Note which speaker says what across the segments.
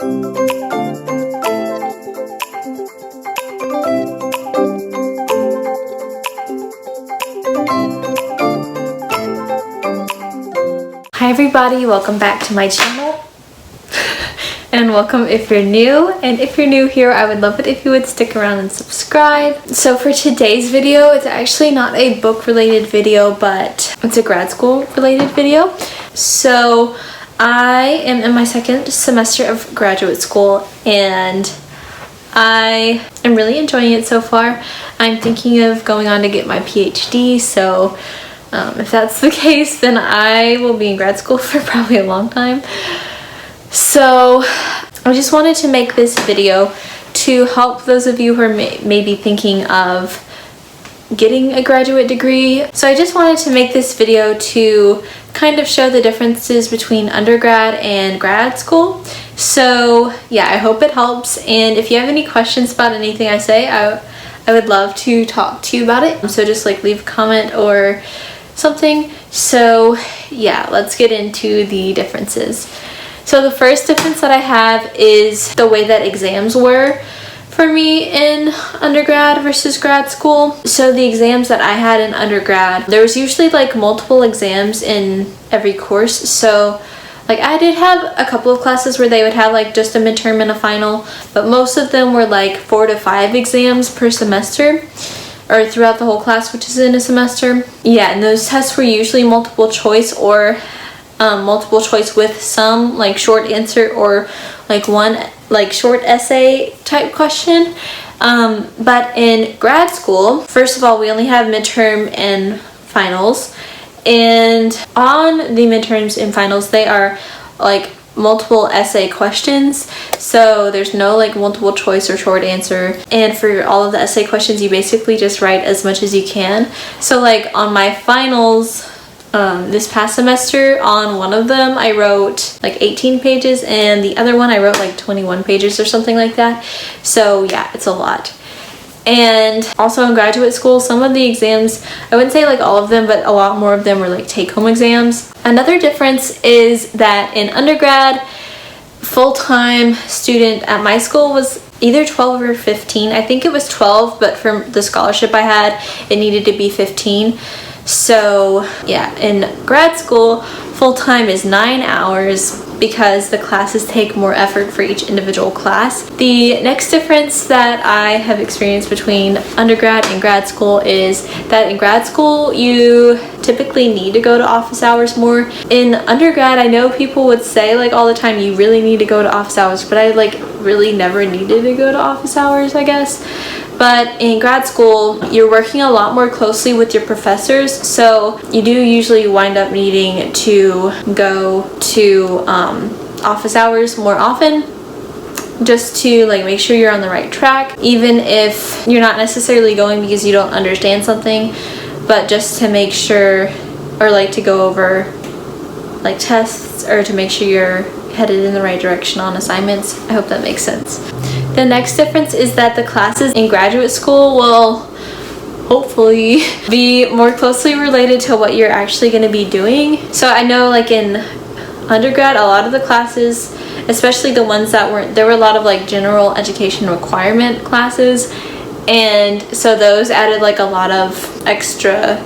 Speaker 1: Hi everybody, welcome back to my channel. And welcome if you're new, and if you're new here, I would love it if you would stick around and subscribe. So for today's video, it's actually not a book related video, but it's a grad school related video. So I am in my second semester of graduate school and I am really enjoying it so far. I'm thinking of going on to get my PhD, so if that's the case, then I will be in grad school for probably a long time. So I just wanted to make this video to help those of you who are maybe thinking of getting a graduate degree. So I just wanted to make this video to kind of show the differences between undergrad and grad school. So yeah, I hope it helps, and if you have any questions about anything I say, I would love to talk to you about it. So just like leave a comment or something. So yeah, let's get into the differences. So the first difference that I have is the way that exams were for me in undergrad versus grad school. So the exams that I had in undergrad, there was usually like multiple exams in every course. So like I did have a couple of classes where they would have like just a midterm and a final, but most of them were like 4 to 5 exams per semester, or throughout the whole class, which is in a semester. Yeah, and those tests were usually multiple choice or multiple choice with some like short answer or like one like short essay type question. But in grad school, first of all, we only have midterm and finals, and on the midterms and finals they are like multiple essay questions, so there's no like multiple choice or short answer, and for all of the essay questions you basically just write as much as you can. So like on my finals this past semester, on one of them I wrote like 18 pages and the other one I wrote like 21 pages or something like that. So yeah, it's a lot. And also in graduate school, some of the exams, I wouldn't say like all of them, but a lot more of them were like take-home exams. Another difference is that in undergrad, full-time student at my school was either 12 or 15. I think it was 12, but for the scholarship I had, it needed to be 15. So yeah, in grad school, full-time is 9 hours because the classes take more effort for each individual class. The next difference that I have experienced between undergrad and grad school is that in grad school you typically need to go to office hours more. In undergrad, I know people would say like all the time you really need to go to office hours, but I like really never needed to go to office hours, I guess. But in grad school, you're working a lot more closely with your professors, so you do usually wind up needing to go to office hours more often, just to like make sure you're on the right track, even if you're not necessarily going because you don't understand something, but just to make sure, or like to go over like tests, or to make sure you're headed in the right direction on assignments. I hope that makes sense. The next difference is that the classes in graduate school will hopefully be more closely related to what you're actually going to be doing. So I know like in undergrad, a lot of the classes, especially the ones that there were a lot of like general education requirement classes, and so those added like a lot of extra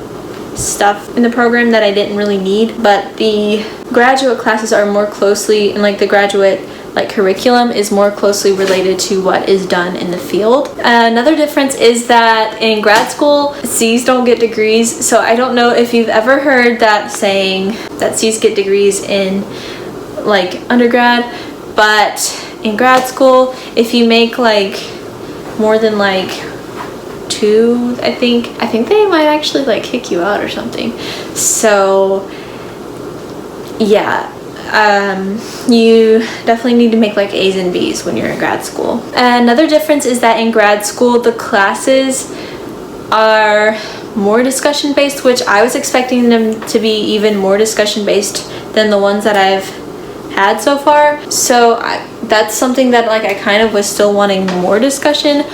Speaker 1: stuff in the program that I didn't really need. But the graduate classes are more closely, and like the graduate like curriculum is more closely related to what is done in the field. Another difference is that in grad school, C's don't get degrees. So I don't know if you've ever heard that saying that C's get degrees in like undergrad, but in grad school, if you make like more than like 2, I think they might actually like kick you out or something. So yeah, you definitely need to make like A's and B's when you're in grad school. Another difference is that in grad school the classes are more discussion based, which I was expecting them to be even more discussion based than the ones that I've had so far. So that's something that like I kind of was still wanting more discussion,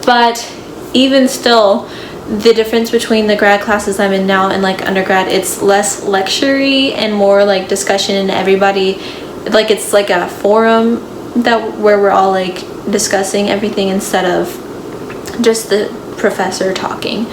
Speaker 1: but even still, the difference between the grad classes I'm in now and like undergrad, it's less lecture-y and more like discussion, and everybody, like it's like a forum where we're all like discussing everything instead of just the professor talking.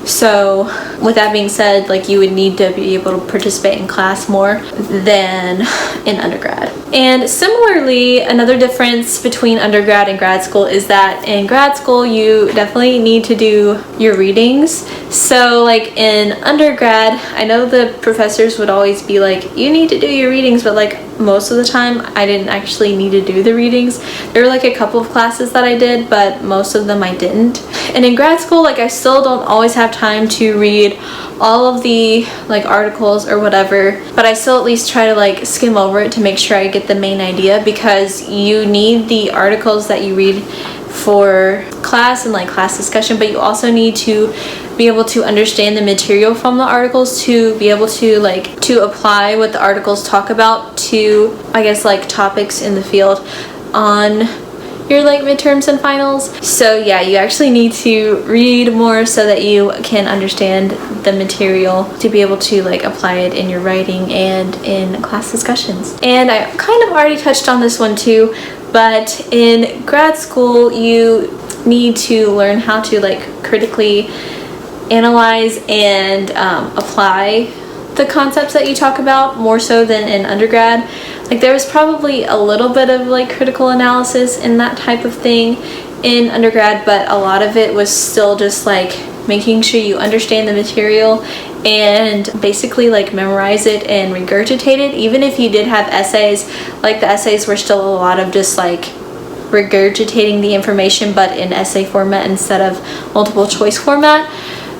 Speaker 1: So with that being said, like you would need to be able to participate in class more than in undergrad. And similarly, another difference between undergrad and grad school is that in grad school you definitely need to do your readings. So like in undergrad, I know the professors would always be like, you need to do your readings, but like most of the time I didn't actually need to do the readings. There were like a couple of classes that I did, but most of them I didn't. And in grad school, like I still don't always have time to read all of the like articles or whatever, but I still at least try to like skim over it to make sure I get the main idea, because you need the articles that you read for class and like class discussion, but you also need to be able to understand the material from the articles to be able to like to apply what the articles talk about to, I guess, like topics in the field on your like midterms and finals. So yeah, you actually need to read more so that you can understand the material to be able to like apply it in your writing and in class discussions. And I kind of already touched on this one too, but in grad school you need to learn how to like critically analyze and apply the concepts that you talk about more so than in undergrad. Like there was probably a little bit of like critical analysis in that type of thing in undergrad, but a lot of it was still just like making sure you understand the material and basically like memorize it and regurgitate it. Even if you did have essays, like the essays were still a lot of just like regurgitating the information, but in essay format instead of multiple choice format.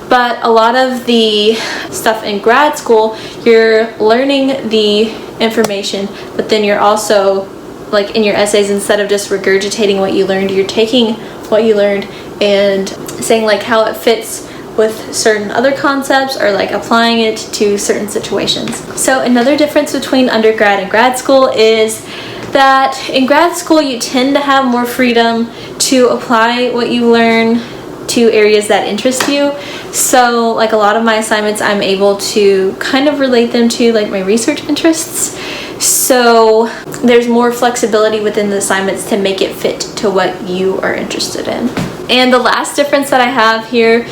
Speaker 1: But a lot of the stuff in grad school, you're learning the information, but then you're also like in your essays, instead of just regurgitating what you learned, you're taking what you learned and saying like how it fits with certain other concepts or like applying it to certain situations. So another difference between undergrad and grad school is that in grad school you tend to have more freedom to apply what you learn to areas that interest you. So like a lot of my assignments, I'm able to kind of relate them to like my research interests. So there's more flexibility within the assignments to make it fit to what you are interested in. And the last difference that I have here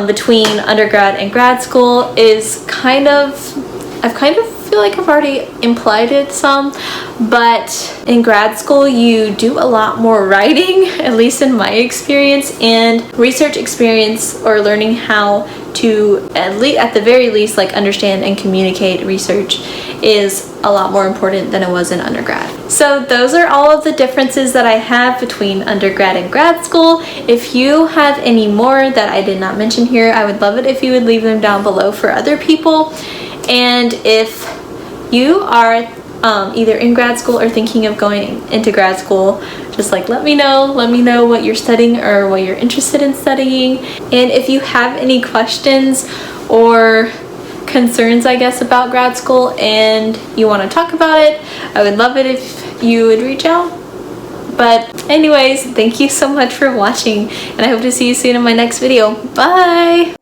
Speaker 1: between undergrad and grad school is I feel like I've already implied it some, but in grad school you do a lot more writing, at least in my experience, and research experience or learning how to at the very least like understand and communicate research is a lot more important than it was in undergrad. So those are all of the differences that I have between undergrad and grad school. If you have any more that I did not mention here, I would love it if you would leave them down below for other people. And if you are either in grad school or thinking of going into grad school, just like let me know what you're studying or what you're interested in studying. And if you have any questions or concerns, I guess, about grad school and you want to talk about it, I would love it if you would reach out. But anyways, thank you so much for watching, and I hope to see you soon in my next video. Bye!